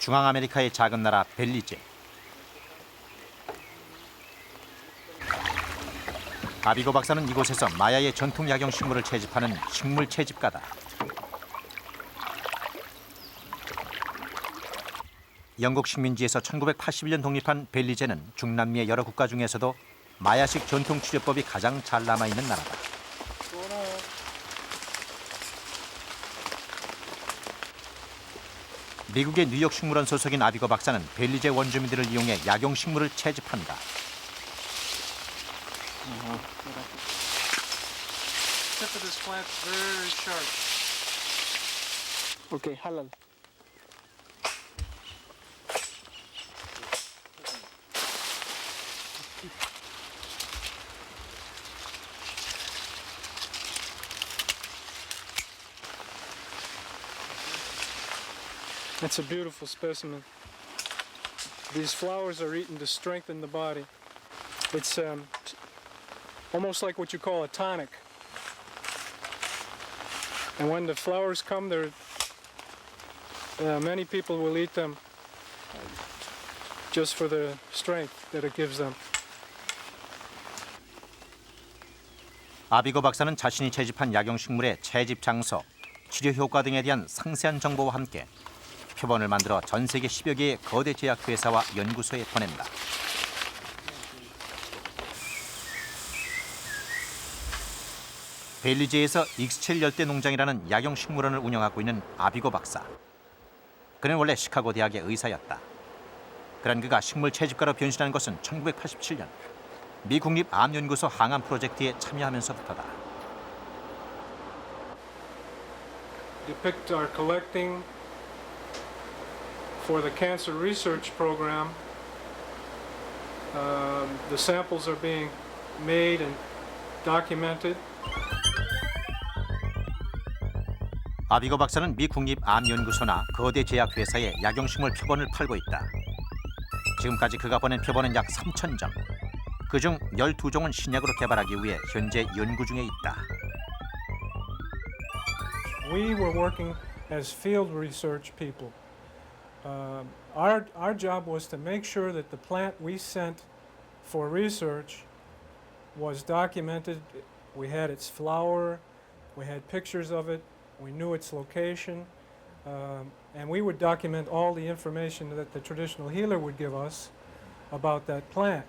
중앙아메리카의 작은 나라 벨리제. 아비고 박사는 이곳에서 마야의 전통 약용 식물을 채집하는 식물 채집가다. 영국 식민지에서 1981년 독립한 벨리제는 중남미의 여러 국가 중에서도 마야식 전통 치료법이 가장 잘 남아있는 나라다. 미국의 뉴욕 식물원 소속인 아비고 박사는 벨리제 원주민들을 이용해 약용 식물을 채집한다. Okay, halal. That's a beautiful specimen. These flowers are eaten to strengthen the body. It's almost like what you call a tonic. And when the flowers come, many people will eat them just for the strength that it gives them. 아비고 박사는 자신이 채집한 약용 식물의 채집 장소, 치료 효과 등에 대한 상세한 정보와 함께 표본을 만들어 전 세계 10여 개의 거대 제약회사와 연구소에 보낸다. 벨리제에서 익스첼 열대 농장이라는 약용 식물원을 운영하고 있는 아비고 박사. 그는 원래 시카고 대학의 의사였다. 그런 그가 식물 채집가로 변신한 것은 1987년 미 국립암연구소 항암 프로젝트에 참여하면서부터다. Depict our collecting for the cancer research program. The samples are being made and documented. 아비고 박사는 미 국립암연구소나 거대 제약회사에 약용식물 표본을 팔고 있다. 지금까지 그가 보낸 표본은 약 3,000점. 그중 12종은 신약으로 개발하기 위해 현재 연구 중에 있다. We were working as field research people. Our job was to make sure that the plant we sent for research was documented. We had its flower, we had pictures of it, we knew its location, and we would document all the information that the traditional healer would give us about that plant.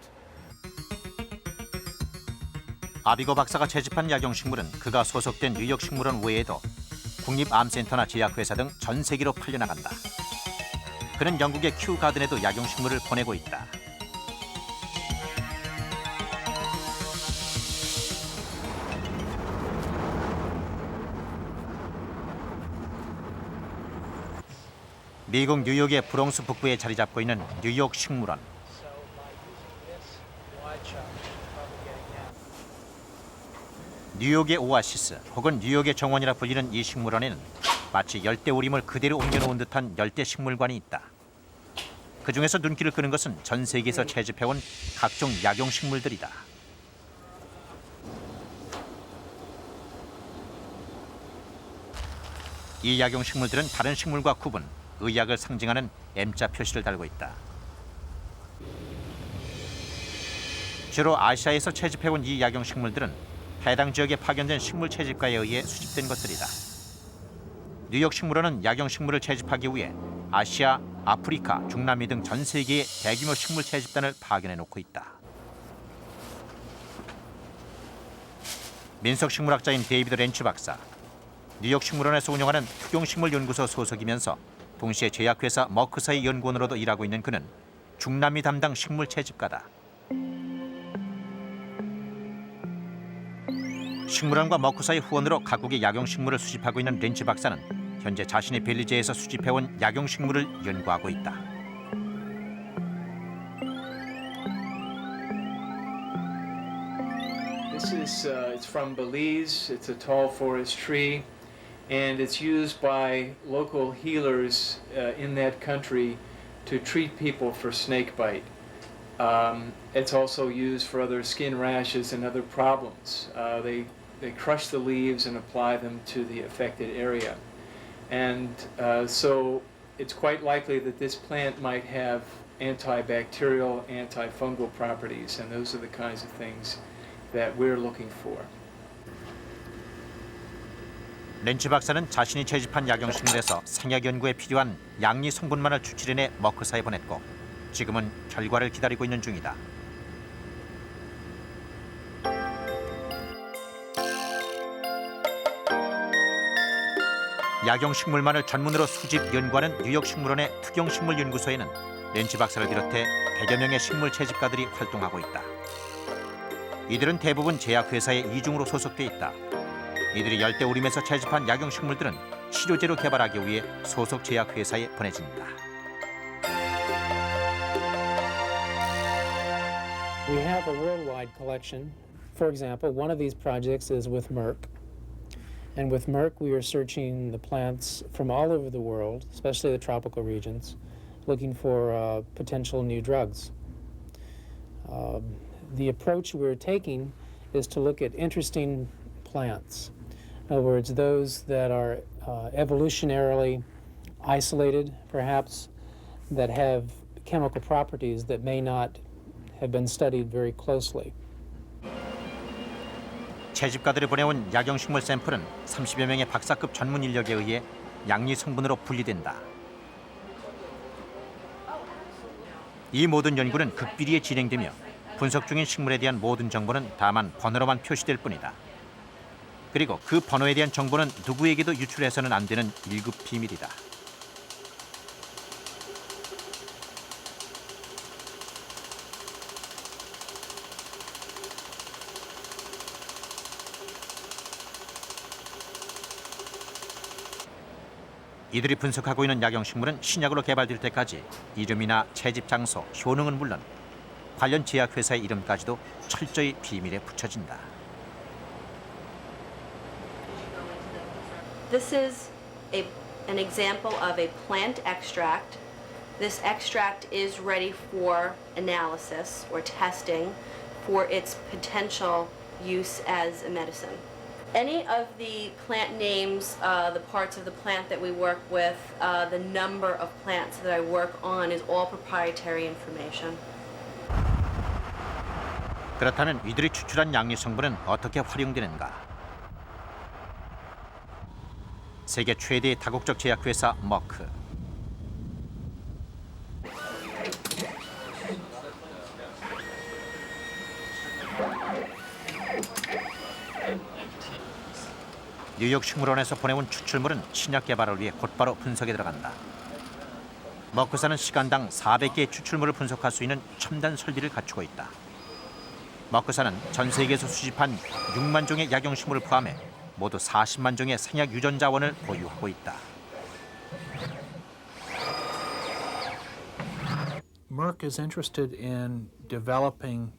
아비고 박사가 채집한 약용식물은 그가 소속된 뉴욕 식물원 외에도 국립암센터나 제약회사 등 전 세계로 팔려나간다. 그는 영국의 큐 가든에도 약용식물을 보내고 있다. 미국 뉴욕의 브롱스 북부에 자리 잡고 있는 뉴욕 식물원. 뉴욕의 오아시스 혹은 뉴욕의 정원이라 불리는 이 식물원에는 마치 열대우림을 그대로 옮겨놓은 듯한 열대식물관이 있다. 그중에서 눈길을 끄는 것은 전 세계에서 채집해온 각종 약용식물들이다. 이 약용식물들은 다른 식물과 구분, 의약을 상징하는 M자 표시를 달고 있다. 주로 아시아에서 채집해온 이 약용식물들은 해당 지역에 파견된 식물 채집가에 의해 수집된 것들이다. 뉴욕 식물원은 약용식물을 채집하기 위해 아시아, 아프리카, 중남미 등 전 세계의 대규모 식물 채집단을 파견해 놓고 있다. 민속식물학자인 데이비드 렌치 박사, 뉴욕 식물원에서 운영하는 특용식물 연구소 소속이면서 동시에 제약회사 머크사의 연구원으로도 일하고 있는 그는 중남미 담당 식물 채집가다. 식물원과 머크사의 후원으로 각국의 약용식물을 수집하고 있는 렌치 박사는 현재 자신의 벨리제에서 수집해온 약용식물을 연구하고 있다. This is it's from Belize. It's a tall forest tree, and it's used by local healers in that country to treat people for snake bite. It's also used for other skin rashes and other problems. They crush the leaves and apply them to the affected area. And so it's quite likely that this plant might have antibacterial, antifungal properties, and those are the kinds of things that we're looking for. 렌치 박사는 자신이 채집한 약용식물에서 생약 연구에 필요한 양리 성분만을 추출해내 머크사에 보냈고 지금은 결과를 기다리고 있는 중이다. 약용식물만을 전문으로 수집 연구하는 뉴욕 식물원의 특용식물연구소에는 렌치 박사를 비롯해 100여 명의 식물 채집가들이 활동하고 있다. 이들은 대부분 제약회사의 이중으로 소속돼 있다. 이들이 열대우림에서 채집한 약용식물들은 치료제로 개발하기 위해 소속 제약회사에 보내진다. We have a worldwide collection. For example, one of these projects is with Merck. And with Merck, we are searching the plants from all over the world, especially the tropical regions, looking for potential new drugs. The approach we're taking is to look at interesting plants. In other words, those that are evolutionarily isolated, perhaps, that have chemical properties that may not have been studied very closely. 채집가들이 보내온 약용식물 샘플은 30여 명의 박사급 전문 인력에 의해 양리 성분으로 분리된다. 이 모든 연구는 극비리에 진행되며 분석 중인 식물에 대한 모든 정보는 다만 번호로만 표시될 뿐이다. 그리고 그 번호에 대한 정보는 누구에게도 유출해서는 안 되는 1급 비밀이다. 이들이 분석하고 있는 약용식물은 신약으로 개발될 때까지 이름이나 채집 장소, 효능은 물론 관련 제약회사의 이름까지도 철저히 비밀에 붙여진다. This is an example of a plant extract. This extract is ready for analysis or testing for its potential use as a medicine. Any of the plant names, the parts of the plant that we work with, the number of plants that I work on is all proprietary information. 그렇다면 이들이 추출한 양리 성분은 어떻게 활용되는가? 세계 최대의 다국적 제약회사 머크. 뉴욕 식물원에서 보내온 추출물은 신약 개발을 위해 곧바로 분석에 들어간다. 머크사는 시간당 400개의 추출물을 분석할 수 있는 첨단 설비를 갖추고 있다. 머크사는 전 세계에서 수집한 6만 종의 약용식물을 포함해 모두 40만 종의 생약 유전 자원을 보유하고 있다. Merck is interested in developing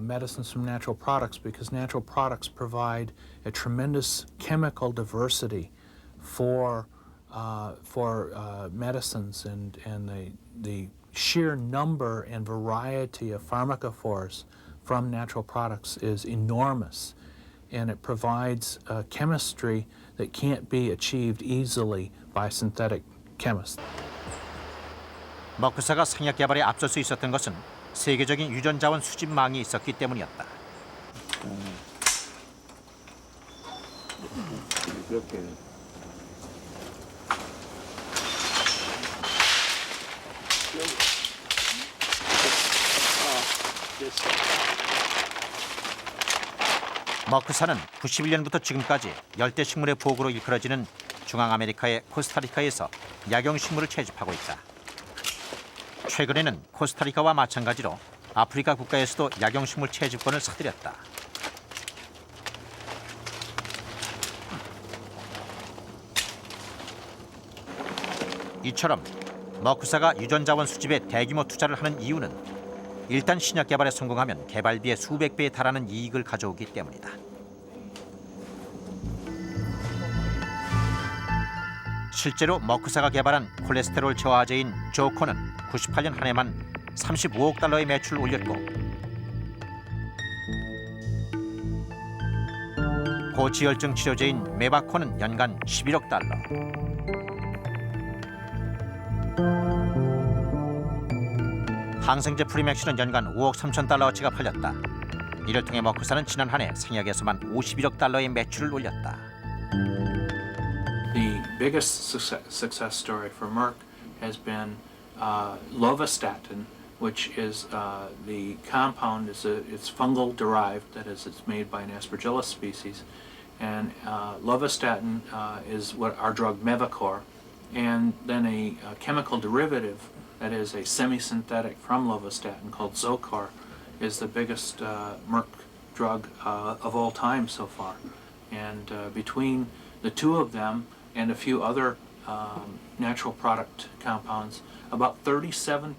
medicines from natural products because natural products provide a tremendous chemical diversity for medicines, and the sheer number and variety of pharmacophores from natural products is enormous, and it provides chemistry that can't be achieved easily by synthetic chemists. 머크사가 생약 개발에 앞설 수 있었던 것은 세계적인 유전 자원 수집망이 있었기 때문이었다. 이렇게 머크사는 91년부터 지금까지 열대 식물의 보고로 일컬어지는 중앙아메리카의 코스타리카에서 약용식물을 채집하고 있다. 최근에는 코스타리카와 마찬가지로 아프리카 국가에서도 약용식물 채집권을 사들였다. 이처럼 머크사가 유전 자원 수집에 대규모 투자를 하는 이유는 일단 신약 개발에 성공하면 개발비의 수백 배에 달하는 이익을 가져오기 때문이다. 실제로 머크사가 개발한 콜레스테롤 저하제인 조코는 98년 한 해만 35억 달러의 매출을 올렸고 고지혈증 치료제인 메바코는 연간 11억 달러. 항생제 프리맥스는 연간 5억 3천 달러어치가 팔렸다. 이를 통해 머크사는 지난 한 해 생약에서만 51억 달러의 매출을 올렸다. The biggest success story for Merck has been lovastatin, which is the compound it's fungal derived, that is, it's made by an Aspergillus species, and lovastatin is what our drug Mevacor, and then a chemical derivative that is a semi-synthetic from lovastatin called Zocor is the biggest Merck drug of all time so far, and between the two of them and a few other natural product compounds, about 37%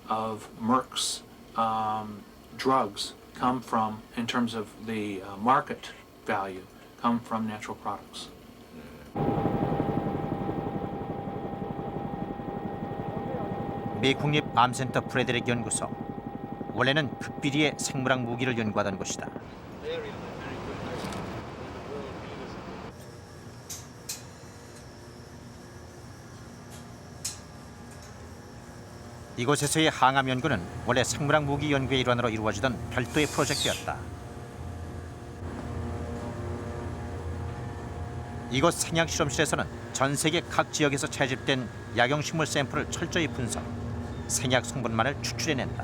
of Merck's drugs come from, in terms of the market value, come from natural products. 미 국립암센터 프레데릭 연구소. 원래는 극비리의 생물학 무기를 연구하던 곳이다. 이곳에서의 항암 연구는 원래 생물학 무기 연구의 일환으로 이루어지던 별도의 프로젝트였다. 이곳 생약 실험실에서는 전 세계 각 지역에서 채집된 약용식물 샘플을 철저히 분석, 생약 성분만을 추출해낸다.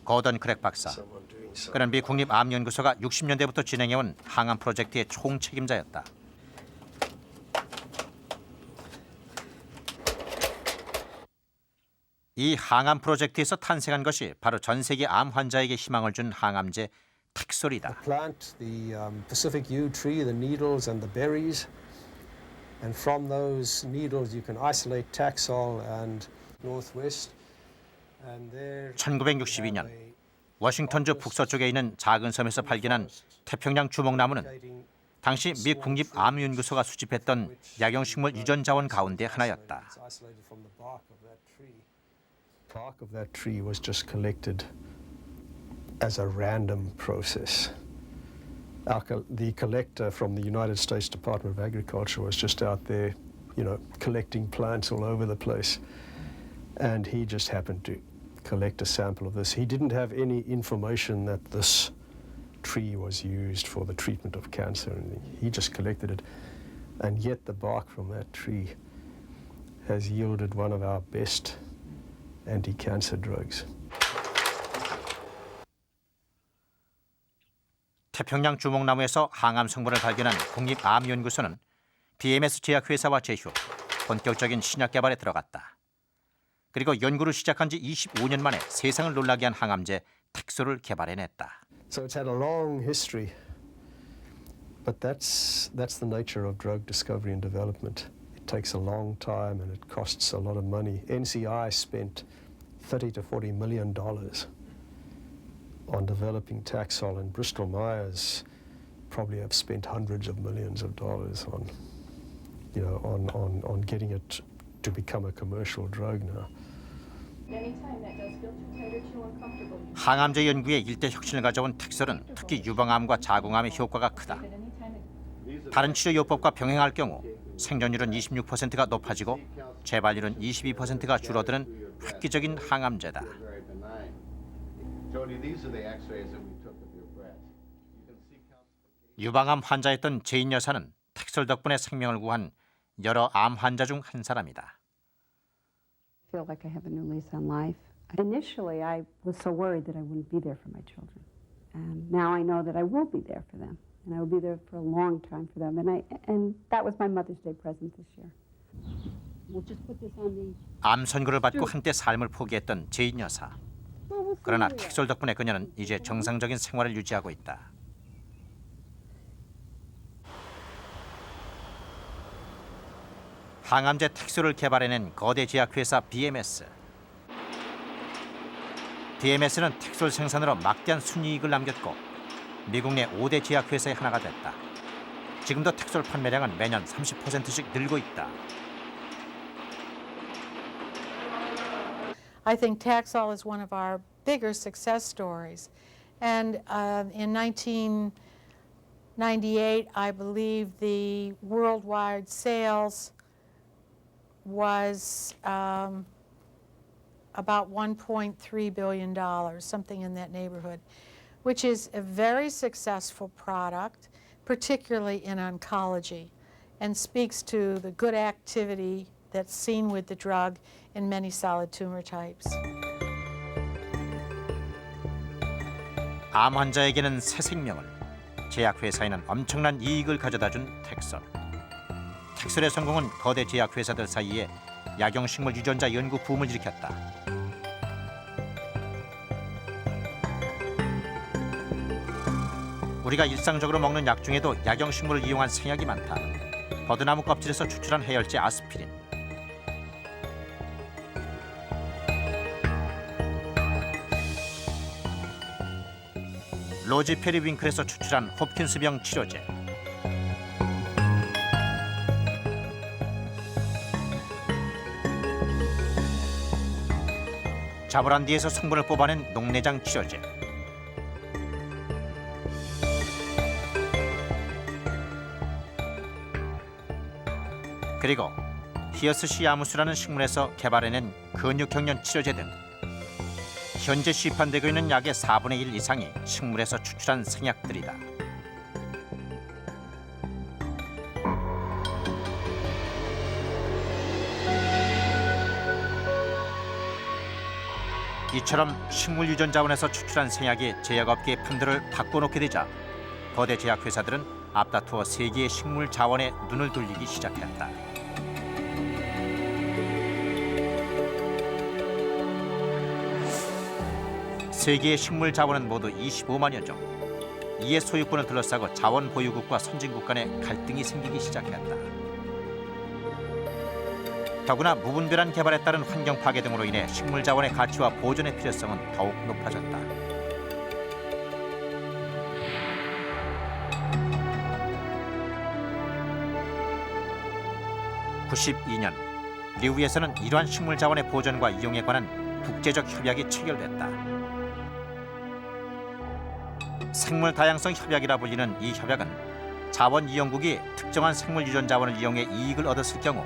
거던 크랙 박사. 그는 미 국립암연구소가 60년대부터 진행해온 항암 프로젝트의 총책임자였다. 이 항암 프로젝트에서 탄생한 것이 바로 전 세계 암 환자에게 희망을 준 항암제 텍솔이다. Plant the Pacific yew tree, the needles and the berries, and from those needles you can isolate Taxol and Northwest. And there 1962년 워싱턴주 북서쪽에 있는 작은 섬에서 발견한 태평양 주목나무는 당시 미 국립암연구소가 수집했던 약용식물 유전 자원 가운데 하나였다. Bark of that tree was just collected as a random process. The collector from the United States Department of Agriculture was just out there, collecting plants all over the place. And he just happened to collect a sample of this. He didn't have any information that this tree was used for the treatment of cancer. He just collected it. And yet the bark from that tree has yielded one of our best anti-cancer drugs. 태평양 주목나무에서 항암 성분을 발견한 국립암연구소는 BMS 제약회사와 제휴, 본격적인 신약 개발에 들어갔다. 그리고 연구를 시작한 지 25년 만에 세상을 놀라게 한 항암제 텍솔을 개발해냈다. So it's had a long history, but that's the nature of drug discovery and development. It takes a long time and it costs a lot of money. NCI spent $30 to $40 million on developing Taxol, and Bristol Myers probably have spent hundreds of millions of dollars on getting it to become a commercial drug now. 항암제 연구에 일대 혁신을 가져온 텍솔은 특히 유방암과 자궁암의 효과가 크다. 다른 치료요법과 병행할 경우 생존율은 26%가 높아지고 재발률은 22%가 줄어드는 획기적인 항암제다. 유방암 환자였던 제인 여사는 텍솔 덕분에 생명을 구한 여러 암 환자 중 한 사람이다. I feel like I have a new lease on life. Initially, I was so worried that I wouldn't be there for my children. And now I know that I will be there for them. And I will be there for a long time for them. And that was my Mother's Day present this year. We'll just put this on the... 암 선고를 받고 한때 삶을 포기했던 제인 여사. 그러나 텍솔 덕분에 그녀는 이제 정상적인 생활을 유지하고 있다. 항암제 텍솔을 개발해낸 거대 제약회사 BMS. BMS는 텍솔 생산으로 막대한 순이익을 남겼고 미국 내 5대 제약회사의 하나가 됐다. 지금도 텍솔 판매량은 매년 30%씩 늘고 있다. I think Taxol is one of our bigger success stories. And in 1999, 98, I believe the worldwide sales was about $1.3 billion, something in that neighborhood, which is a very successful product, particularly in oncology, and speaks to the good activity that's seen with the drug in many solid tumor types. 암 환자에게는 새 생명을, 제약회사에는 엄청난 이익을 가져다준 텍솔. 텍솔의 성공은 거대 제약회사들 사이에 약용식물 유전자 연구 붐을 일으켰다. 우리가 일상적으로 먹는 약 중에도 약용식물을 이용한 생약이 많다. 버드나무 껍질에서 추출한 해열제 아스피린. 로지 페리윙클에서 추출한 홉킨스병 치료제. 자브란디에서 성분을 뽑아낸 녹내장 치료제. 그리고 히어스시 아무스라는 식물에서 개발해낸 근육경련 치료제 등 현재 시판되고 있는 약의 4분의 1 이상이 식물에서 추출한 생약들이다. 이처럼 식물 유전자원에서 추출한 생약이 제약업계의 판도를 바꿔놓게 되자 거대 제약회사들은 앞다투어 세계의 식물 자원에 눈을 돌리기 시작했다. 세계의 식물 자원은 모두 25만여 종. 이의 소유권을 둘러싸고 자원 보유국과 선진국 간의 갈등이 생기기 시작했다. 더구나 무분별한 개발에 따른 환경 파괴 등으로 인해 식물 자원의 가치와 보존의 필요성은 더욱 높아졌다. (92년) 리우에서는 이러한 식물 자원의 보존과 이용에 관한 국제적 협약이 체결됐다. 생물 다양성 협약이라 불리는 이 협약은 자원 이용국이 특정한 생물 유전 자원을 이용해 이익을 얻었을 경우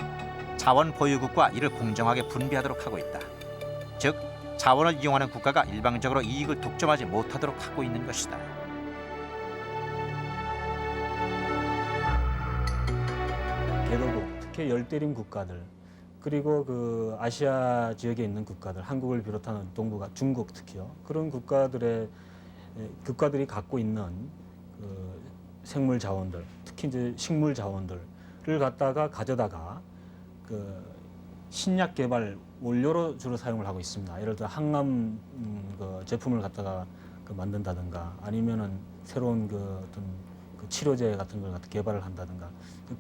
자원 보유국과 이를 공정하게 분배하도록 하고 있다. 즉, 자원을 이용하는 국가가 일방적으로 이익을 독점하지 못하도록 하고 있는 것이다. 개도국, 특히 열대림 국가들, 그리고 그 아시아 지역에 있는 국가들, 한국을 비롯한 동북아, 중국 특히요. 그런 국가들이 갖고 있는 그 생물 자원들, 특히 이제 식물 자원들을 가져다가 그 신약 개발 원료로 주로 사용을 하고 있습니다. 예를 들어 항암 그 제품을 갖다가 그 만든다든가 아니면은 새로운 그 어떤 그 치료제 같은 걸 갖다 개발을 한다든가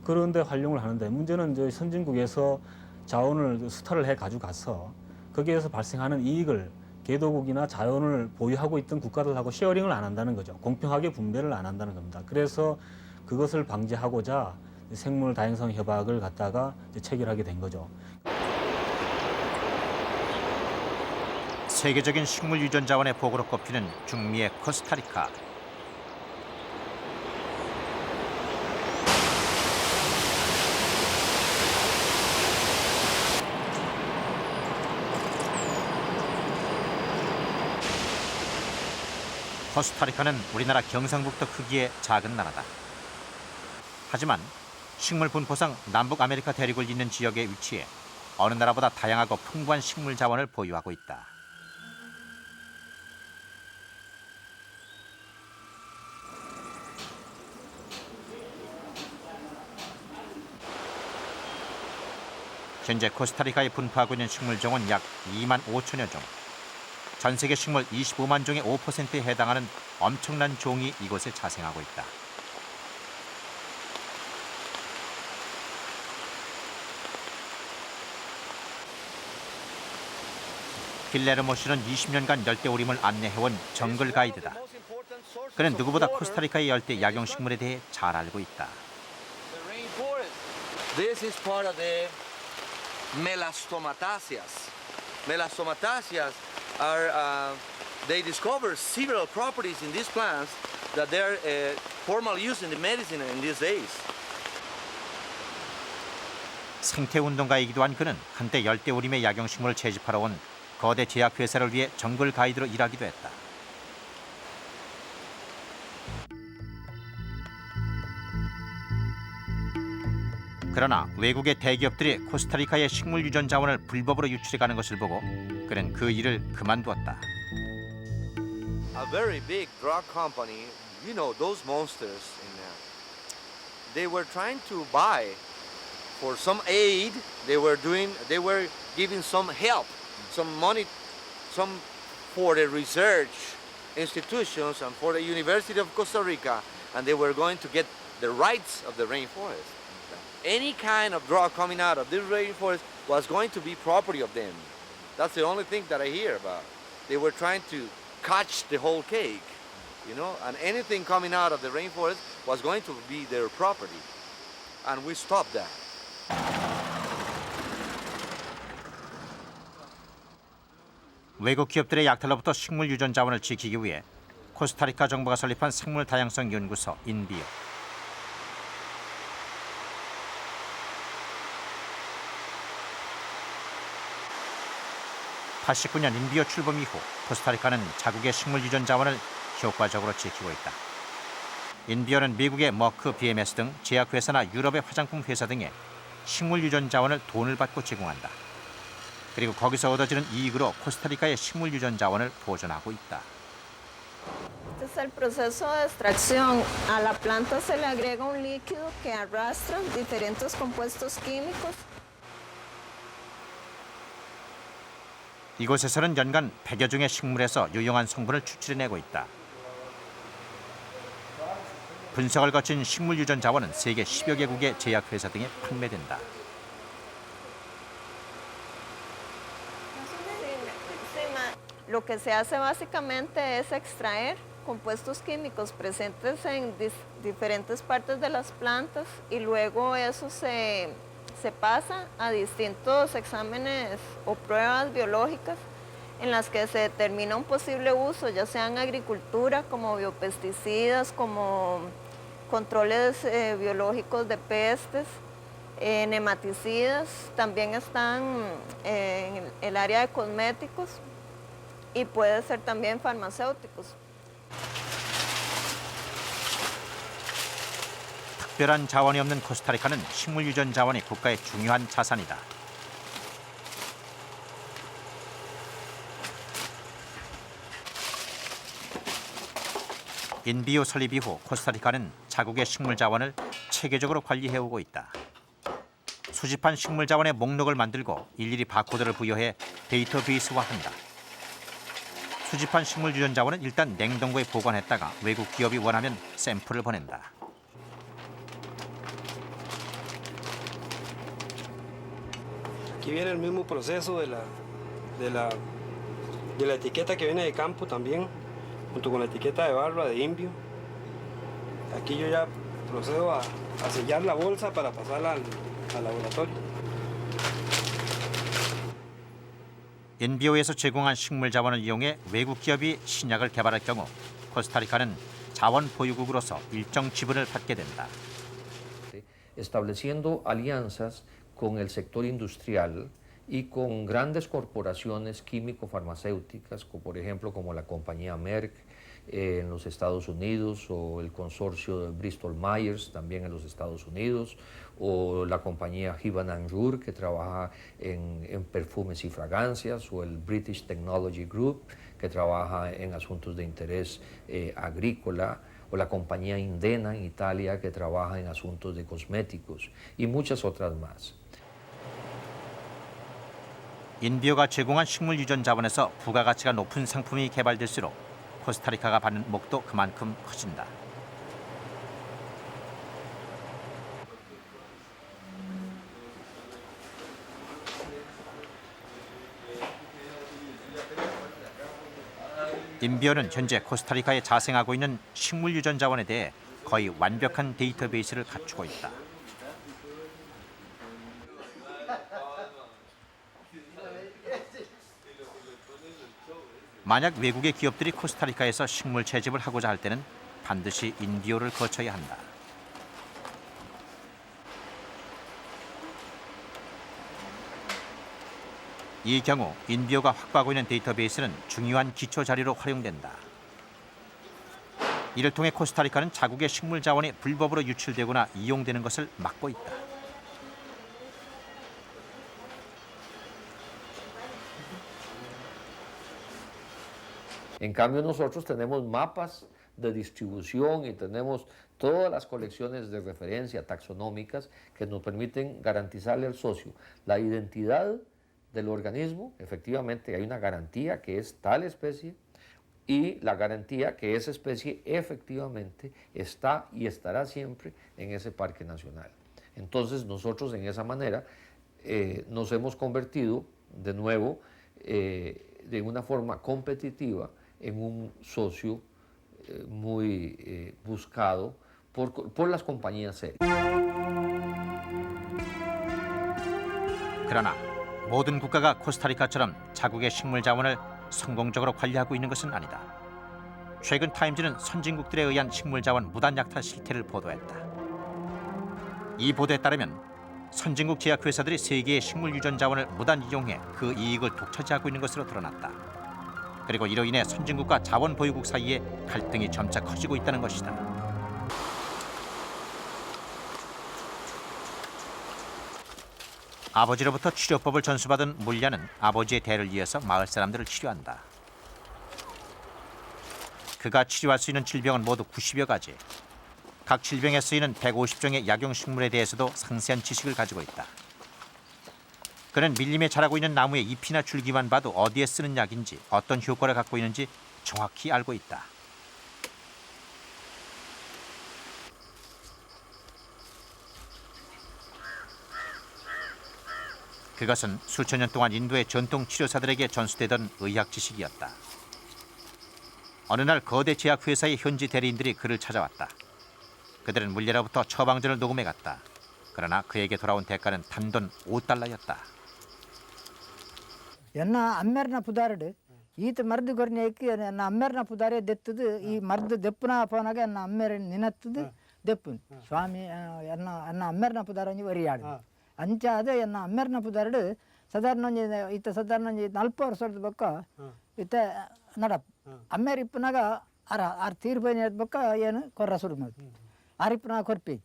그런데 활용을 하는데 문제는 이제 선진국에서 자원을 수탈을 해 가져가서 거기에서 발생하는 이익을 개도국이나 자원을 보유하고 있던 국가들하고 쉐어링을 안 한다는 거죠. 공평하게 분배를 안 한다는 겁니다. 그래서 그것을 방지하고자 생물 다양성 협약을 갖다가 체결하게 된 거죠. 세계적인 식물 유전 자원의 보고로 꼽히는 중미의 코스타리카. 코스타리카는 우리나라 경상북도 크기의 작은 나라다. 하지만 식물 분포상 남북 아메리카 대륙을 잇는 지역에 위치해 어느 나라보다 다양하고 풍부한 식물 자원을 보유하고 있다. 현재 코스타리카에 분포하고 있는 식물 종은 약 2만 5천여 종. 전 세계 식물 25만 종의 5%에 해당하는 엄청난 종이 이곳에 자생하고 있다. 길레르모 씨는 20년간 열대우림을 안내해온 정글 가이드다. 그는 누구보다 코스타리카의 열대 약용식물에 대해 잘 알고 있다. This is part of the Melastomataceae. Melastomataceae are they discover several properties in these plants that they're formal use in the medicine in these days. 생태 운동가이기도 한 그는 한때 열대우림의 약용식물을 채집하러 온 거대 제약회사를 위해 정글 가이드로 일하기도 했다. 그러나 외국의 대기업들이 코스타리카의 식물 유전 자원을 불법으로 유출해가는 것을 보고 그는 그 일을 그만두었다. A very big drug company, you know, those monsters, they were trying to buy for some aid. They were giving some help, some money, some for the research institutions and for the University of Costa Rica, and they were going to get the rights of the rainforest. Any kind of drug coming out of this rainforest was going to be property of them. That's the only thing that I hear about. They were trying to catch the whole cake, you know, and anything coming out of the rainforest was going to be their property. And we stopped that. 외국 기업들의 약탈로부터 식물 유전 자원을 지키기 위해 코스타리카 정부가 설립한 생물 다양성 연구소 인비오. 89년 인비오 출범 이후 코스타리카는 자국의 식물 유전 자원을 효과적으로 지키고 있다. 인비오는 미국의 머크, BMS 등 제약회사나 유럽의 화장품 회사 등에 식물 유전 자원을 돈을 받고 제공한다. 그리고 거기서 얻어지는 이익으로 코스타리카의 식물 유전 자원을 보존하고 있다. Este es el proceso de extracción. A la planta se le agrega un líquido que arrastra diferentes compuestos químicos. 이곳에서는 연간 100여 종의 식물에서 유용한 성분을 추출해내고 있다. 분석을 거친 식물 유전 자원은 세계 10여 개국의 제약회사 등에 판매된다. Lo que se hace básicamente es extraer compuestos químicos presentes en diferentes partes de las plantas y luego eso se pasa a distintos exámenes o pruebas biológicas en las que se determina un posible uso, ya sea en agricultura, como biopesticidas, como controles biológicos de pestes, nematicidas, también están en el área de cosméticos y puede ser también farmacéuticos. 특별한 자원이 없는 코스타리카는 식물 유전 자원이 국가의 중요한 자산이다. 인비오 설립 이후 코스타리카는 자국의 식물 자원을 체계적으로 관리해오고 있다. 수집한 식물 자원의 목록을 만들고 일일이 바코드를 부여해 데이터베이스화한다. 수집한 식물 유전 자원은 일단 냉동고에 보관했다가 외국 기업이 원하면 샘플을 보낸다. Aquí viene el mismo proceso de la etiqueta que viene de campo también, junto con la etiqueta de barra de Inbio. Aquí yo ya procedo a sellar la bolsa para pasarla al laboratorio. 인비오에서 제공한 식물 자원을 이용해 외국 기업이 신약을 개발할 경우 코스타리카는 자원 보유국으로서 일정 지분을 받게 된다. Estableciendo alianzas con el sector industrial y con grandes corporaciones químico-farmacéuticas, por ejemplo como la compañía Merck en los Estados Unidos o el consorcio de Bristol Myers también en los Estados Unidos o la compañía Hiban & Rur que trabaja en perfumes y fragancias o el British Technology Group que trabaja en asuntos de interés agrícola o la compañía Indena en Italia que trabaja en asuntos de cosméticos y muchas otras más. 인비오가 제공한 식물 유전 자원에서 부가가치가 높은 상품이 개발될수록 코스타리카가 받는 목도 그만큼 커진다. 인비오는 현재 코스타리카에 자생하고 있는 식물 유전 자원에 대해 거의 완벽한 데이터베이스를 갖추고 있다. 만약 외국의 기업들이 코스타리카에서 식물 채집을 하고자 할 때는 반드시 인디오를 거쳐야 한다. 이 경우 인디오가 확보하고 있는 데이터베이스는 중요한 기초 자료로 활용된다. 이를 통해 코스타리카는 자국의 식물 자원이 불법으로 유출되거나 이용되는 것을 막고 있다. En cambio, nosotros tenemos mapas de distribución y tenemos todas las colecciones de referencia taxonómicas que nos permiten garantizarle al socio la identidad del organismo. Efectivamente, hay una garantía que es tal especie y la garantía que esa especie efectivamente está y estará siempre en ese parque nacional. Entonces, nosotros en esa manera nos hemos convertido de nuevo de una forma competitiva en un socio muy buscado por las compañías serias. 그러나 모든 국가가 코스타리카처럼 자국의 식물 자원을 성공적으로 관리하고 있는 것은 아니다. 최근 타임즈는 선진국들에 의한 식물 자원 무단 약탈 실태를 보도했다. 이 보도에 따르면 선진국 제약회사들이 세계의 식물 유전 자원을 무단 이용해 그 이익을 독차지하고 있는 것으로 드러났다. 그리고 이로 인해 선진국과 자원 보유국 사이에 갈등이 점차 커지고 있다는 것이다. 아버지로부터 치료법을 전수받은 물리아는 아버지의 대를 이어서 마을 사람들을 치료한다. 그가 치료할 수 있는 질병은 모두 90여 가지. 각 질병에 쓰이는 150종의 약용식물에 대해서도 상세한 지식을 가지고 있다. 그는 밀림에 자라고 있는 나무의 잎이나 줄기만 봐도 어디에 쓰는 약인지 어떤 효과를 갖고 있는지 정확히 알고 있다. 그것은 수천 년 동안 인도의 전통 치료사들에게 전수되던 의학 지식이었다. 어느 날 거대 제약회사의 현지 대리인들이 그를 찾아왔다. 그들은 물리아로부터 처방전을 녹음해 갔다. 그러나 그에게 돌아온 대가는 단돈 $5였다. ಎನ್ನ ಅಮ್ಮೆರ್ನ ಪುದಾರಡು ಈತ ಮರ್ದು ಕೊರ್ನೇಕಿ ಎನ್ನ ಅಮ್ಮೆರ್ನ ಪುದಾರೆ ದೆತ್ತದು ಈ ಮರ್ದು ದೆಪ್ಪುನ ಪೋನಾಗ ಎನ್ನ ಅಮ್ಮೆರ ನಿನತ್ತದು ದೆಪ್ಪು ಸ್ವಾಮಿ ಎನ್ನ ಅಮ್ಮೆರ್ನ ಪುದಾರಂಜಿ ವರಿಯಾಡು ಅಂಚ ಅದೇ ಎನ್ನ ಅಮ್ಮೆರ್ನ ಪುದಾರಡು ಸಾಧಾರಣ ಈತ ಸಾಧಾರಣ 40 ವರ್ಷದ ಬಕ್ಕ ಈತ ನಡಪ್ ಅಮ್ಮೆರ್ ಇಪ್ಪನಾಗ ಆರ್ ತೀರ್ಪು ಬಕ್ಕ ಏನು ಕೊರ್ರ ಸುರು ಮಾಡಿ ಆರಿಪ್ಪನ ಕೊರ್ಪಿ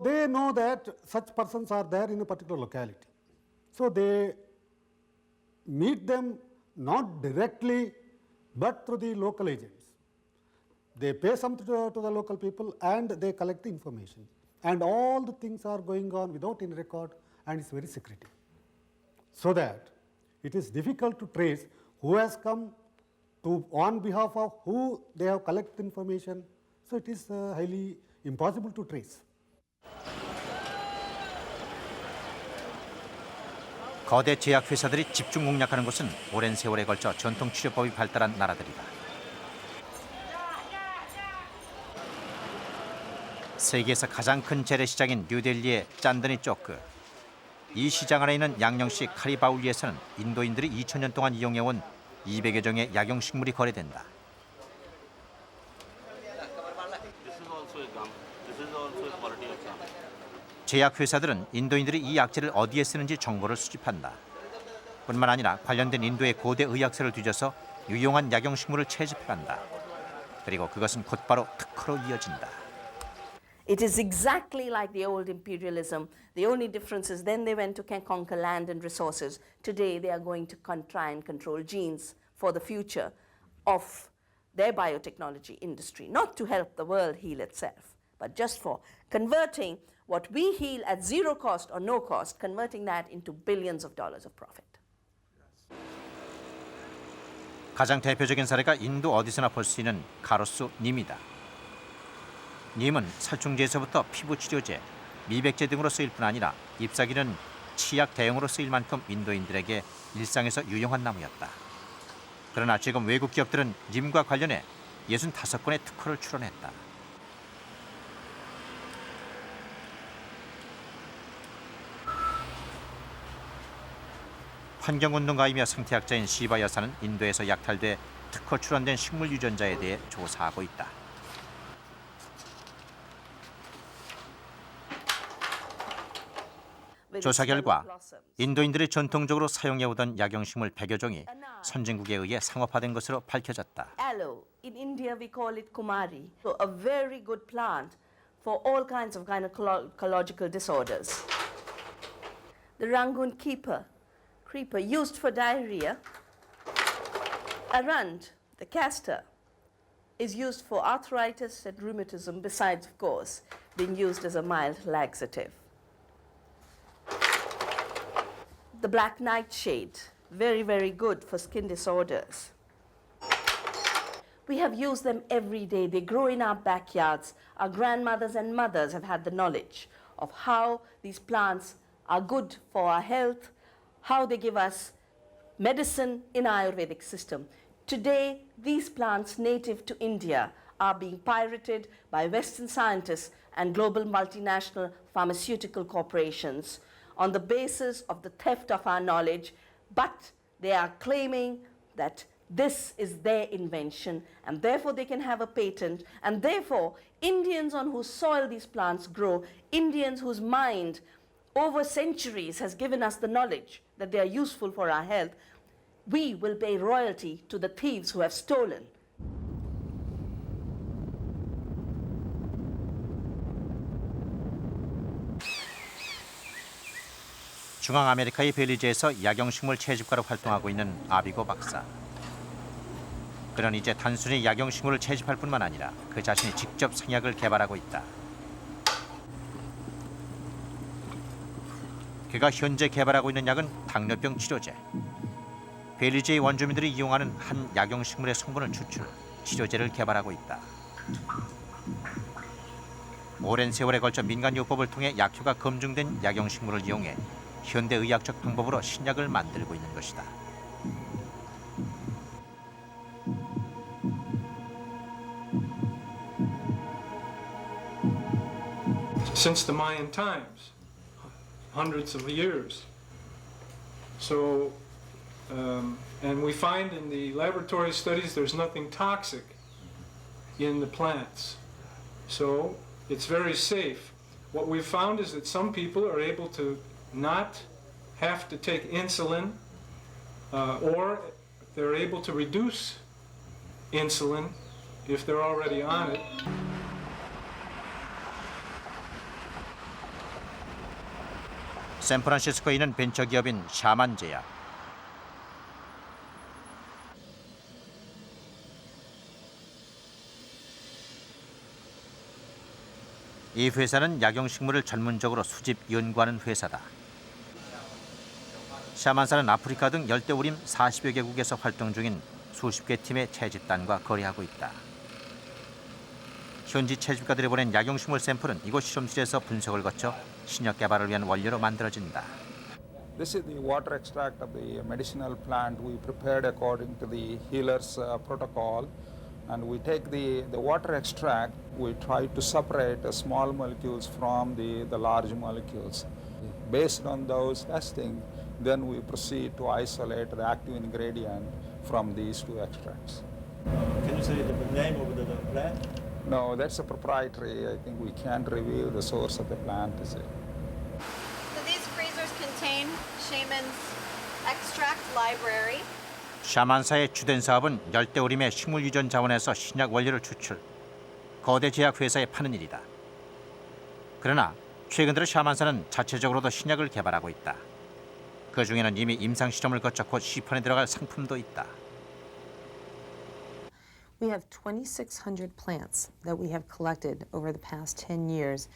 They know that such persons are there in a particular locality. So they meet them not directly but through the local agents. They pay something to the local people and they collect the information. And all the things are going on without any record and it's very secretive. So that it is difficult to trace who has come to on behalf of who they have collected information. So it is highly impossible to trace. 거대 제약회사들이 집중 공략하는 곳은 오랜 세월에 걸쳐 전통 치료법이 발달한 나라들이다. 세계에서 가장 큰 재래시장인 뉴델리의 짠드니 쪼크. 이 시장 안에 있는 양령시 카리바울리에서는 인도인들이 2000년 동안 이용해온 200여 종의 약용식물이 거래된다. 제약회사들은 인도인들이 이 약재를 어디에 쓰는지 정보를 수집한다. 뿐만 아니라 관련된 인도의 고대 의학서를 뒤져서 유용한 약용식물을 채집해간다. 그리고 그것은 곧바로 특허로 이어진다. It is exactly like the old imperialism. The only difference is then they went to conquer land and resources. Today they are going to try and control genes for the future of their biotechnology industry, not to help the world heal itself, but just for converting what we heal at zero cost or no cost, converting that into billions of dollars of profit. 가장 대표적인 사례가 인도 어디서나 볼 수 있는 가로수 님이다. 님은 살충제에서부터 피부 치료제, 미백제 등으로 쓰일 뿐 아니라 잎사귀는 치약 대용으로 쓰일 만큼 인도인들에게 일상에서 유용한 나무였다. 그러나 지금 외국 기업들은 님과 관련해 65건의 특허를 출원했다. 환경운동가이며 생태학자인 시바 여사는 인도에서 약탈돼 특허 출원된 식물 유전자에 대해 조사하고 있다. 조사 결과 인도인들이 전통적으로 사용해오던 약용식물 100여 종이 선진국에 의해 상업화된 것으로 밝혀졌다. Aloe. In India we call it kumari. So a very good plant for all kinds of gynecological disorders. The Rangoon creeper used for diarrhea. Arund, the castor, is used for arthritis and rheumatism, besides, of course, being used as a mild laxative. The black nightshade, very, very good for skin disorders. We have used them every day. They grow in our backyards. Our grandmothers and mothers have had the knowledge of how these plants are good for our health, how they give us medicine in our Ayurvedic system. Today, these plants native to India are being pirated by Western scientists and global multinational pharmaceutical corporations on the basis of the theft of our knowledge, but they are claiming that this is their invention and therefore they can have a patent, and therefore Indians on whose soil these plants grow, Indians whose mind over centuries has given us the knowledge that they are useful for our health, we will pay royalty to the thieves who have stolen. 중앙아메리카의 벨리즈에서 약용식물 채집가로 활동하고 있는 아비고 박사. 그는 이제 단순히 약용식물을 채집할 뿐만 아니라 그 자신이 직접 생약을 개발하고 있다. 그가 현재 개발하고 있는 약은 당뇨병 치료제. 벨리즈의 원주민들이 이용하는 한 약용식물의 성분을 추출, 치료제를 개발하고 있다. 오랜 세월에 걸쳐 민간요법을 통해 약효가 검증된 약용식물을 이용해 현대의학적 방법으로 신약을 만들고 있는 것이다. Since the Mayan times, hundreds of years. So, and we find in the laboratory studies there's nothing toxic in the plants. So it's very safe. What we've found is that some people are able to not have to take insulin, or they're able to reduce insulin if they're already on it. 샌프란시스코에 있는 벤처기업인 샤만제약. 이 회사는 약용식물을 전문적으로 수집, 연구하는 회사다. 샤만사는 아프리카 등 열대우림 40여 개국에서 활동 중인 수십 개 팀의 채집단과 거래하고 있다. 현지 채집가들이 보낸 약용식물 샘플은 이곳 실험실에서 분석을 거쳐 신약 개발을 위한 원료로 만들어진다. This is the water extract of the medicinal plant we prepared according to the healer's protocol. And we take the water extract, we try to separate the small molecules from the large molecules. Based on those testing, then we proceed to isolate the active ingredient from these two extracts. Can you say the name of the plant? No, that's a proprietary. I think we can't reveal the source of the plant. So these freezers contain Shaman's extract library. 샤만사의 주된 사업은 열대우림의 식물 유전 자원에서 신약 원료를 추출, 거대 제약 회사에 파는 일이다. 그러나 최근 들어 샤만사는 자체적으로도 신약을 개발하고 있다. 그 중에는 이미 임상 실험을 거쳐 곧 시판에 들어갈 상품도 있다. We have 2,600 plants that we have collected over the past 10 years,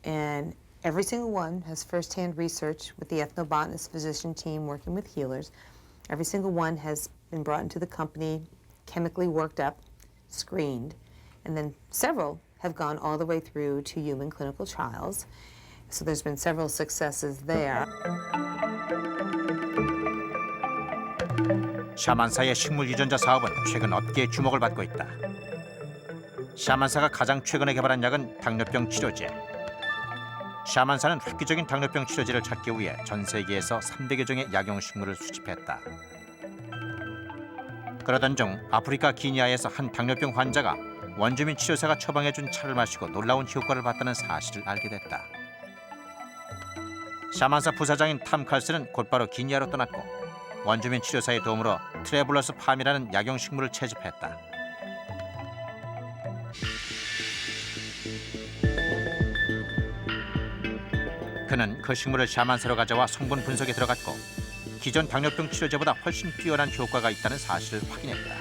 and every single one has first-hand research with the ethnobotanist physician team working with healers. Every single one has been brought into the company, chemically worked up, screened, and then several have gone all the way through to human clinical trials. So there's been several successes there. 샤만사의 식물 유전자 사업은 최근 업계의 주목을 받고 있다. 샤만사가 가장 최근에 개발한 약은 당뇨병 치료제. 샤만사는 획기적인 당뇨병 치료제를 찾기 위해 전 세계에서 300여 종의 약용식물을 수집했다. 그러던 중 아프리카 기니아에서 한 당뇨병 환자가 원주민 치료사가 처방해준 차를 마시고 놀라운 효과를 봤다는 사실을 알게 됐다. 샤만사 부사장인 탐 칼슨은 곧바로 기니아로 떠났고 원주민 치료사의 도움으로 트래블러스 팜이라는 약용식물을 채집했다. 그는 그 식물을 샤만사로 가져와 성분 분석에 들어갔고 기존 당뇨병 치료제보다 훨씬 뛰어난 효과가 있다는 사실을 확인했다.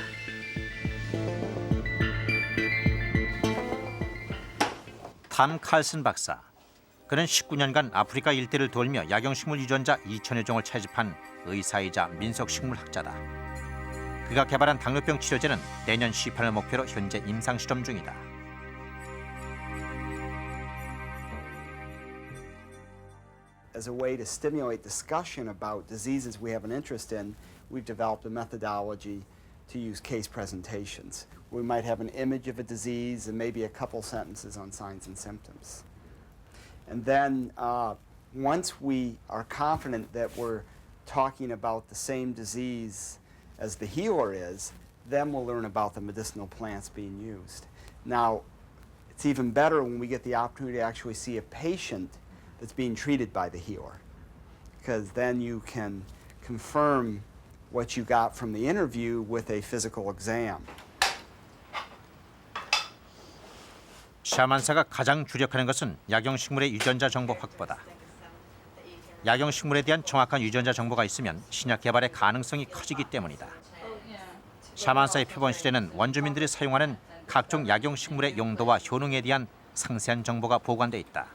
탐 칼슨 박사. 그는 19년간 아프리카 일대를 돌며 약용식물 유전자 2,000여 종을 채집한 의사이자 민속식물학자다. 그가 개발한 당뇨병 치료제는 내년 시판을 목표로 현재 임상실험 중이다. As a way to stimulate discussion about diseases we have an interest in, we've developed a methodology to use case presentations. We might have an image of a disease and maybe a couple sentences on signs and symptoms. And then once we are confident that we're talking about the same disease as the healer is, then we'll learn about the medicinal plants being used. Now, it's even better when we get the opportunity to actually see a patient that's being treated by the healer, because then you can confirm what you got from the interview with a physical exam. 샤만사가 가장 주력하는 것은 약용식물의 유전자 정보 확보다. 약용식물에 대한 정확한 유전자 정보가 있으면 신약 개발의 가능성이 커지기 때문이다. 샤만사의 표본실에는 원주민들이 사용하는 각종 약용식물의 용도와 효능에 대한 상세한 정보가 보관돼 있다.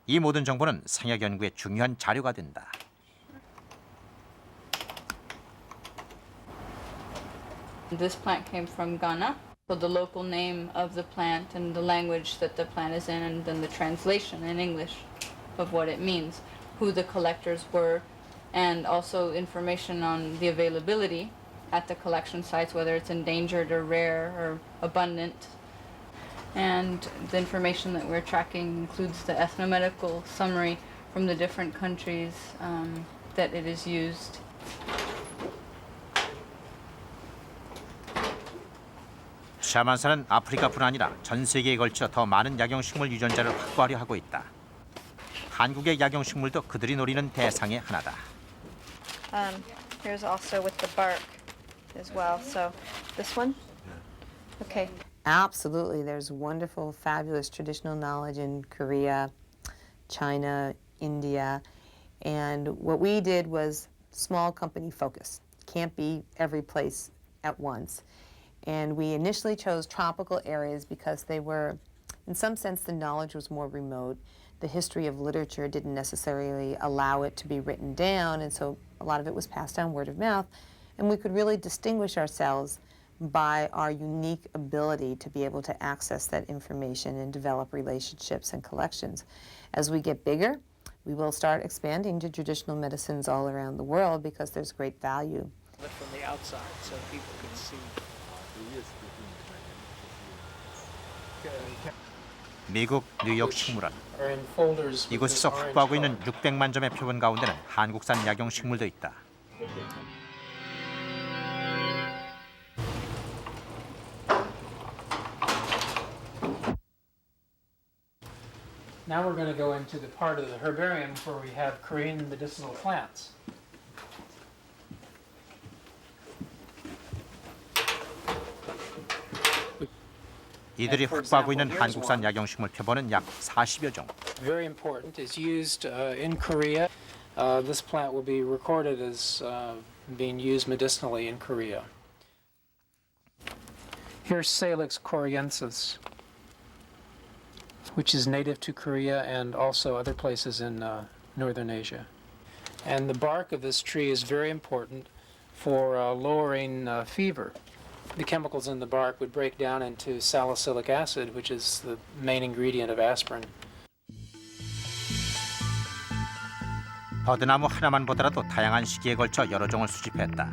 이 모든 정보는 상약 연구의 중요한 자료가 된다. This plant came from Ghana. So the local name of the plant and the language that the plant is in, and then the translation in English of what it means, who the collectors were, and also information on the availability at the collection sites, whether it's endangered or rare or abundant. And the information that we're tracking includes the ethnomedical summary from the different countries that it is used. 샤만사는 아프리카뿐 아니라 전 세계에 걸쳐 더 많은 약용식물 유전자를 확보하려 하고 있다. 한국의 약용식물도 그들이 노리는 대상의 하나다. Here's also with the bark as well. So this one? Okay. Absolutely. There's wonderful, fabulous traditional knowledge in Korea, China, India. And what we did was small company focus. Can't be every place at once. And we initially chose tropical areas because they were, in some sense, the knowledge was more remote. The history of literature didn't necessarily allow it to be written down, and so a lot of it was passed down word of mouth. And we could really distinguish ourselves by our unique ability to be able to access that information and develop relationships and collections. As we get bigger, we will start expanding to traditional medicines all around the world because there's great value. From the outside so people can see. 미국 뉴욕 식물원. 이곳에서 확보하고 있는 600만 점의 표본 가운데는 한국산 약용식물도 있다. Now we're going to go into the part of the herbarium where we have Korean medicinal plants. 이들이 확보하고 있는 한국산 약용식물 표본은 약 40여 종. Very important. It's used in Korea. This plant will be recorded as being used medicinally in Korea. Here's Salix coriensis, which is native to Korea and also other places in northern Asia. And the bark of this tree is very important for lowering fever. The chemicals in the bark would break down into salicylic acid, which is the main ingredient of aspirin. 버드나무 하나만 보더라도 다양한 시기에 걸쳐 여러 종을 수집했다.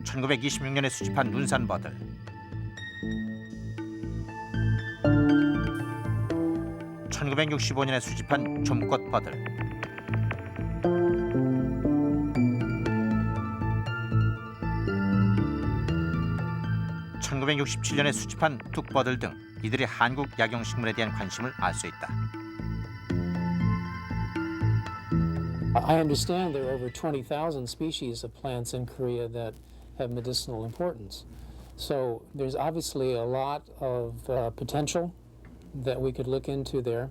1926년에 수집한 눈산버들. 1965년에 수집한 좀꽃버들. 1967년에 수집한 뚝버들 등 이들이 한국 약용식물에 대한 관심을 알 수 있다. I understand there are over 20,000 species of plants in Korea that have medicinal importance. So there's obviously a lot of potential that we could look into there.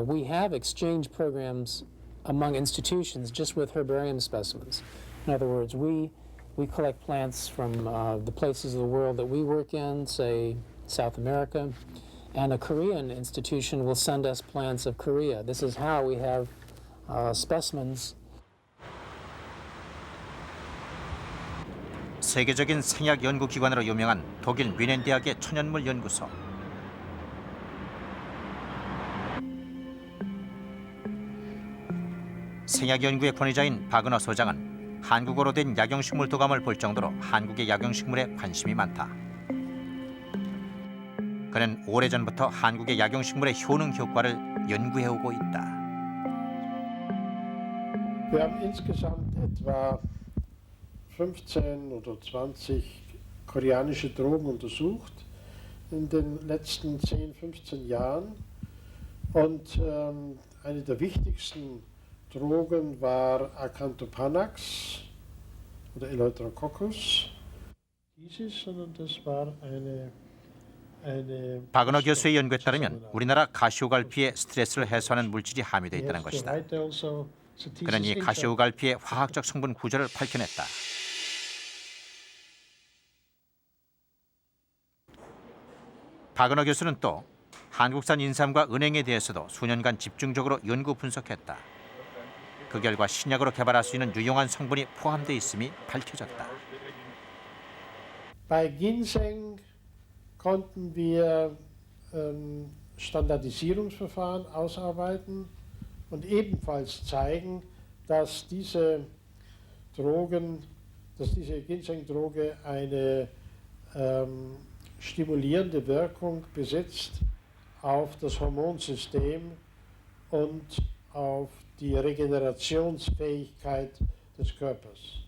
We have exchange programs among institutions just with herbarium specimens. In other words, we collect plants from the places of the world that we work in, say South America, and a Korean institution will send us plants of Korea. This is how we have specimens. 세계적인 생약 연구 기관으로 유명한 독일 뮌헨 대학의 천연물 연구소. 생약 연구의 권위자인 박은호 소장은 한국어로 된 약용식물 도감을 볼 정도로 한국의 약용식물에 관심이 많다. 그는 오래전부터 한국의 약용식물의 효능 효과를 연구해오고 있다. Wir haben insgesamt etwa 15 oder 20 koreanische Drogen untersucht in den letzten 10, 15 Jahren. Und eine der wichtigsten Drogen war Acanthopanax oder Eleutherococcus. Sondern das war eine 박은호 교수의 연구에 따르면 우리나라 가시오갈피에 스트레스를 해소하는 물질이 함유되어 있다는 것이다. 그는 이 가시오갈피의 화학적 성분 구조를 밝혀냈다. 박은호 교수는 또 한국산 인삼과 은행에 대해서도 수년간 집중적으로 연구 분석했다. 그 결과 신약으로 개발할 수 있는 유용한 성분이 포함되어 있음이 밝혀졌다. Bei Ginseng konnten wir Standardisierungsverfahren ausarbeiten und ebenfalls zeigen, dass diese Ginseng-Droge eine stimulierende Wirkung besitzt auf das Hormonsystem und auf die Regenerationsfähigkeit des Körpers.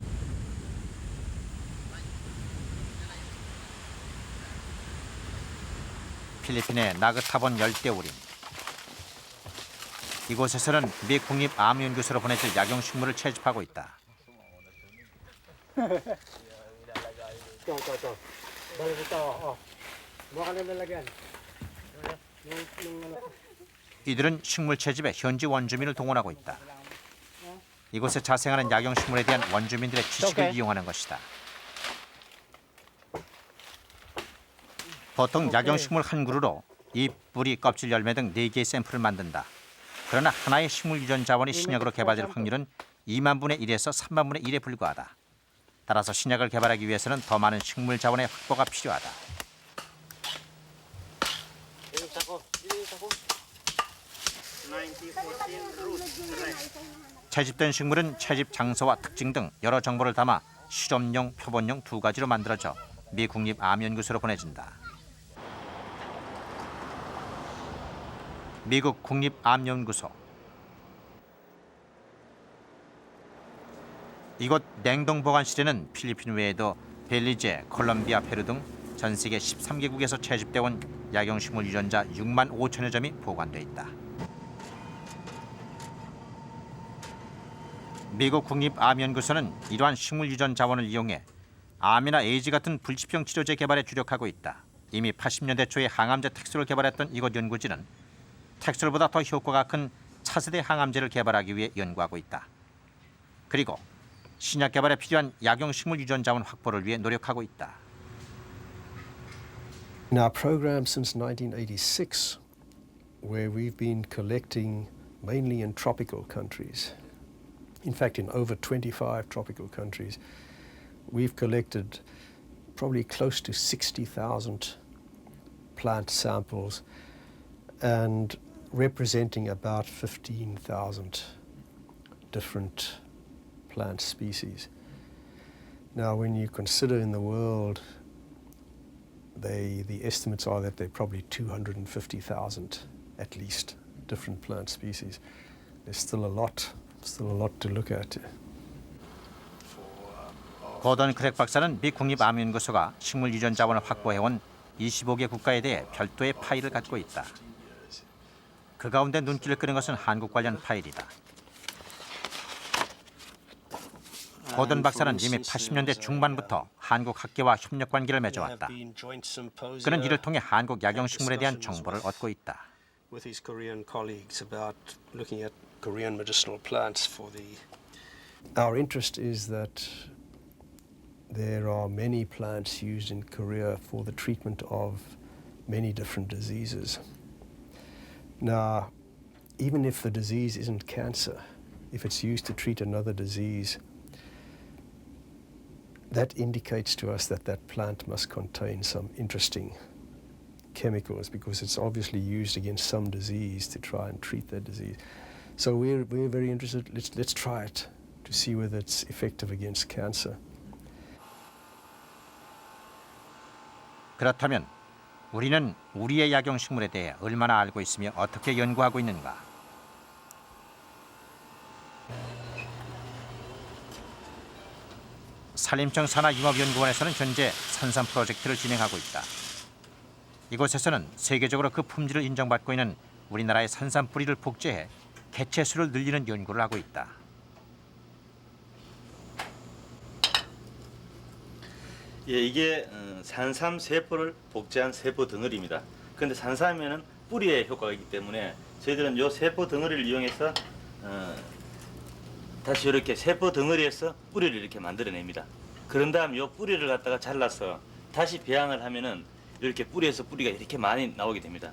필리핀의 나그타본 열대우림. 이곳에서는 미 국립암연구소로 보내질 약용식물을 채집하고 있다. 이들은 식물 채집에 현지 원주민을 동원하고 있다. 이곳에 자생하는 약용식물에 대한 원주민들의 지식을 이용하는 것이다. 보통 약용식물 한 그루로 잎, 뿌리, 껍질, 열매 등 4개의 샘플을 만든다. 그러나 하나의 식물 유전 자원이 신약으로 개발될 확률은 2만 분의 1에서 3만 분의 1에 불과하다. 따라서 신약을 개발하기 위해서는 더 많은 식물 자원의 확보가 필요하다. 채집된 식물은 채집 장소와 특징 등 여러 정보를 담아 실험용, 표본용 두 가지로 만들어져 미 국립암연구소로 보내진다. 미국 국립암연구소. 이곳 냉동보관실에는 필리핀 외에도 벨리제, 콜롬비아, 페루 등 전 세계 13개국에서 채집돼 온 약용식물 유전자 6만 5천여 점이 보관돼 있다. 미국 국립암연구소는 이러한 식물 유전 자원을 이용해 암이나 에이즈 같은 불치병 치료제 개발에 주력하고 있다. 이미 80년대 초에 항암제 텍솔을 개발했던 이곳 연구진은 텍솔보다 더 효과가 큰 차세대 항암제를 개발하기 위해 연구하고 있다. 그리고 신약 개발에 필요한 약용식물 유전 자원 확보를 위해 노력하고 있다. In our program since 1986, where we've been collecting mainly in tropical countries, in fact in over 25 tropical countries, we've collected probably close to 60,000 plant samples and representing about 15,000 different plant species. Now, when you consider in the world, the estimates are that there are probably 250,000 at least different plant species. There's still a lot to look at. 고던 크랙 박사는 미 국립암연구소가 식물 유전 자원을 확보해온 25개 국가에 대해 별도의 파일을 갖고 있다. 그 가운데 눈길을 끄는 것은 한국 관련 파일이다. 고든 박사는 이미 80년대 중반부터 한국 학계와 협력 관계를 맺어왔다. 그는 이를 통해 한국 약용식물에 대한 정보를 얻고 있다. With his Korean colleagues about looking at Korean medicinal plants for the. Our interest is that there are many plants used in Korea for the treatment of many different diseases. Now, even if the disease isn't cancer, if it's used to treat another disease, that indicates to us that that plant must contain some interesting chemicals because it's obviously used against some disease to try and treat that disease. So we're very interested. Let's try it to see whether it's effective against cancer. 그렇다면 우리는 우리의 약용식물에 대해 얼마나 알고 있으며 어떻게 연구하고 있는가? 산림청 산하융합연구원에서는 현재 산삼 프로젝트를 진행하고 있다. 이곳에서는 세계적으로 그 품질을 인정받고 있는 우리나라의 산삼 뿌리를 복제해 개체수를 늘리는 연구를 하고 있다. 예, 이게 산삼 세포를 복제한 세포 덩어리입니다. 그런데 산삼에는 뿌리의 효과가 있기 때문에 저희들은 이 세포 덩어리를 이용해서 다시 이렇게 세포 덩어리에서 뿌리를 이렇게 만들어냅니다. 그런 다음 이 뿌리를 갖다가 잘라서 다시 배양을 하면은 이렇게 뿌리에서 뿌리가 이렇게 많이 나오게 됩니다.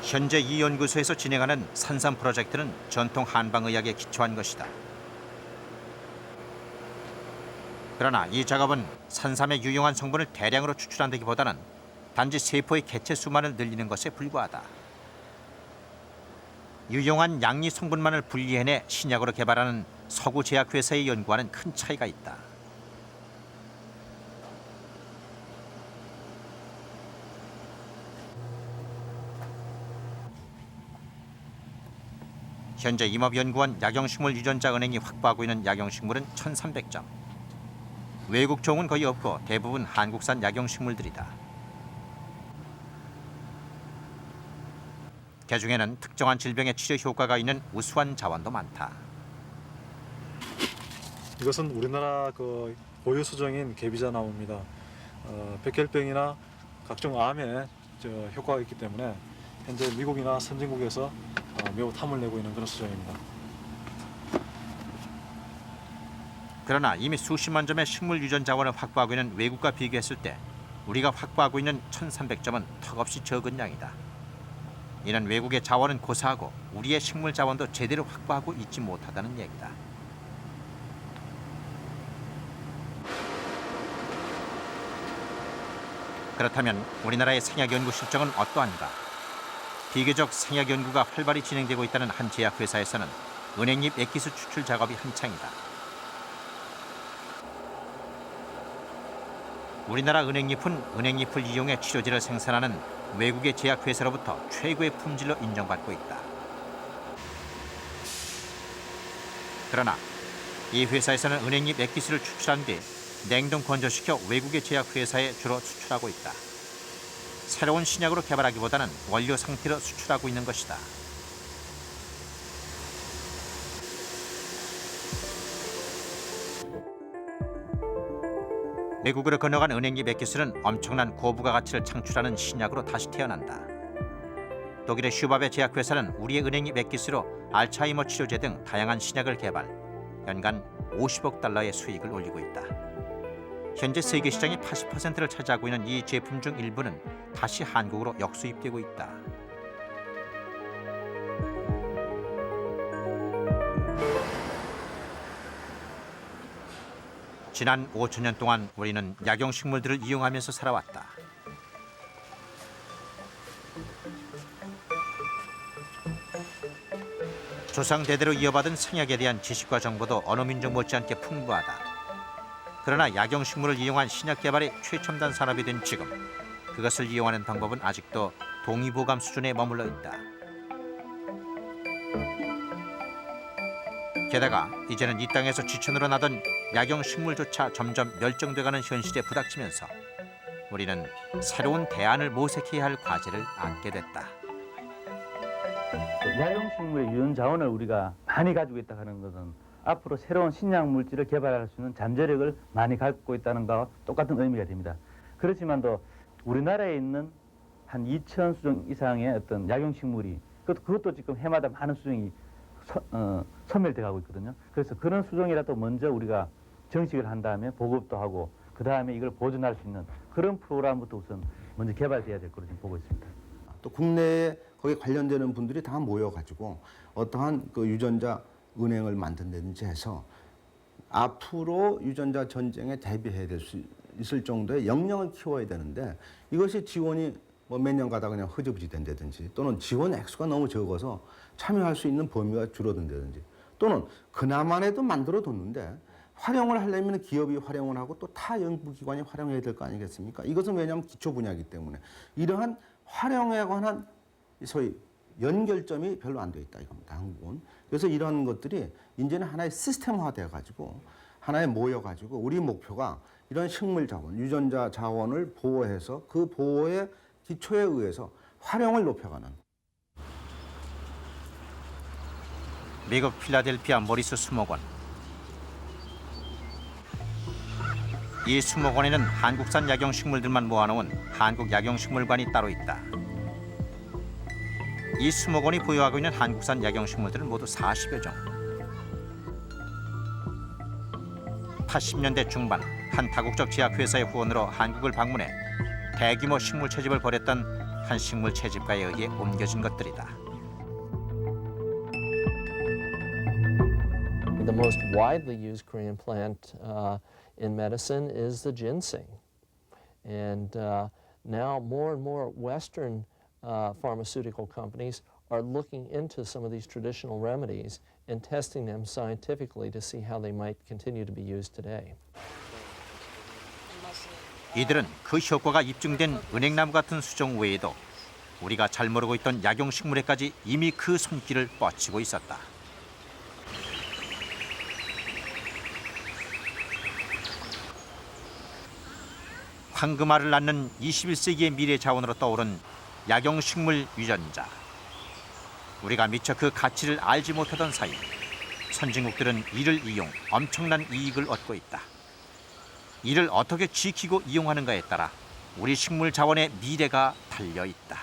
현재 이 연구소에서 진행하는 산삼 프로젝트는 전통 한방의학에 기초한 것이다. 그러나 이 작업은 산삼의 유용한 성분을 대량으로 추출한다기보다는 단지 세포의 개체 수만을 늘리는 것에 불과하다. 유용한 양리 성분만을 분리해내 신약으로 개발하는 서구 제약회사의 연구와는 큰 차이가 있다. 현재 임업연구원 약용식물 유전자 은행이 확보하고 있는 약용식물은 1,300점. 외국 종은 거의 없고 대부분 한국산 약용식물들이다. 개중에는 특정한 질병의 치료 효과가 있는 우수한 자원도 많다. 이것은 우리나라 고유 수종인 개비자 나무입니다. 백혈병이나 각종 암에 효과가 있기 때문에 현재 미국이나 선진국에서 매우 탐을 내고 있는 그런 수종입니다. 그러나 이미 수십만 점의 식물 유전 자원을 확보하고 있는 외국과 비교했을 때 우리가 확보하고 있는 1,300점은 턱없이 적은 양이다. 이는 외국의 자원은 고사하고 우리의 식물 자원도 제대로 확보하고 있지 못하다는 얘기다. 그렇다면 우리나라의 생약 연구 실정은 어떠한가? 비교적 생약 연구가 활발히 진행되고 있다는 한 제약회사에서는 은행잎 액기스 추출 작업이 한창이다. 우리나라 은행잎은 은행잎을 이용해 치료제를 생산하는 외국의 제약회사로부터 최고의 품질로 인정받고 있다. 그러나 이 회사에서는 은행잎 액기스를 추출한 뒤 냉동 건조시켜 외국의 제약회사에 주로 수출하고 있다. 새로운 신약으로 개발하기보다는 원료 상태로 수출하고 있는 것이다. 외국으로 건너간 은행잎 액기스는 엄청난 고부가 가치를 창출하는 신약으로 다시 태어난다. 독일의 슈바베 제약회사는 우리의 은행잎 액기스로 알츠하이머 치료제 등 다양한 신약을 개발, 연간 50억 달러의 수익을 올리고 있다. 현재 세계 시장의 80%를 차지하고 있는 이 제품 중 일부는 다시 한국으로 역수입되고 있다. 지난 5,000년 동안 우리는 약용식물들을 이용하면서 살아왔다. 조상대대로 이어받은 생약에 대한 지식과 정보도 어느 민족 못지않게 풍부하다. 그러나 약용식물을 이용한 신약 개발이 최첨단 산업이 된 지금 그것을 이용하는 방법은 아직도 동의보감 수준에 머물러 있다. 게다가 이제는 이 땅에서 지천으로 나던 약용식물조차 점점 멸종돼가는 현실에 부닥치면서 우리는 새로운 대안을 모색해야 할 과제를 안게 됐다. 약용식물의 유전 자원을 우리가 많이 가지고 있다 하는 것은 앞으로 새로운 신약 물질을 개발할 수 있는 잠재력을 많이 갖고 있다는 것과 똑같은 의미가 됩니다. 그렇지만도 우리나라에 있는 한 2,000 수종 이상의 어떤 약용식물이 그것도 지금 해마다 많은 수종이 소멸돼 가고 있거든요. 그래서 그런 수종이라도 먼저 우리가 정식을 한 다음에 보급도 하고 그 다음에 이걸 보존할 수 있는 그런 프로그램부터 우선 먼저 개발돼야 될 거로 지금 보고 있습니다. 또 국내에 거기에 관련되는 분들이 다 모여가지고 어떠한 그 유전자 은행을 만든다든지 해서 앞으로 유전자 전쟁에 대비해야 될 수 있을 정도의 역량을 키워야 되는데 이것이 지원이 뭐 몇 년 가다 그냥 흐지부지 된다든지 또는 지원 액수가 너무 적어서 참여할 수 있는 범위가 줄어든다든지 또는 그나마라도 만들어뒀는데 활용을 하려면 기업이 활용을 하고 또 타 연구기관이 활용해야 될 거 아니겠습니까? 이것은 왜냐하면 기초 분야이기 때문에 이러한 활용에 관한 소위 연결점이 별로 안 돼 있다 이겁니다. 한국은. 그래서 이런 것들이 이제는 하나의 시스템화돼 가지고 하나에 모여 가지고 우리 목표가 이런 식물 자원, 유전자 자원을 보호해서 그 보호의 기초에 의해서 활용을 높여가는. 미국 필라델피아 모리스 수목원. 이 수목원에는 한국산 약용식물들만 모아놓은 한국약용식물관이 따로 있다. 이 수목원이 보유하고 있는 한국산 약용식물들은 모두 40여 종. 80년대 중반 한 다국적 제약회사의 후원으로 한국을 방문해 대규모 식물 채집을 벌였던 한 식물 채집가에 의해 옮겨진 것들이다. The most widely used Korean plant in medicine is the ginseng. And now more and more Western pharmaceutical companies are looking into some of these traditional remedies and testing them scientifically to see how they might continue to be used today. 이들은 그 효과가 입증된 은행나무 같은 수종 외에도 우리가 잘 모르고 있던 약용식물에까지 이미 그 손길을 뻗치고 있었다. 황금알을 낳는 21세기의 미래 자원으로 떠오른 약용식물 유전자. 우리가 미처 그 가치를 알지 못하던 사이 선진국들은 이를 이용 엄청난 이익을 얻고 있다. 이를 어떻게 지키고 이용하는가에 따라 우리 식물 자원의 미래가 달려 있다.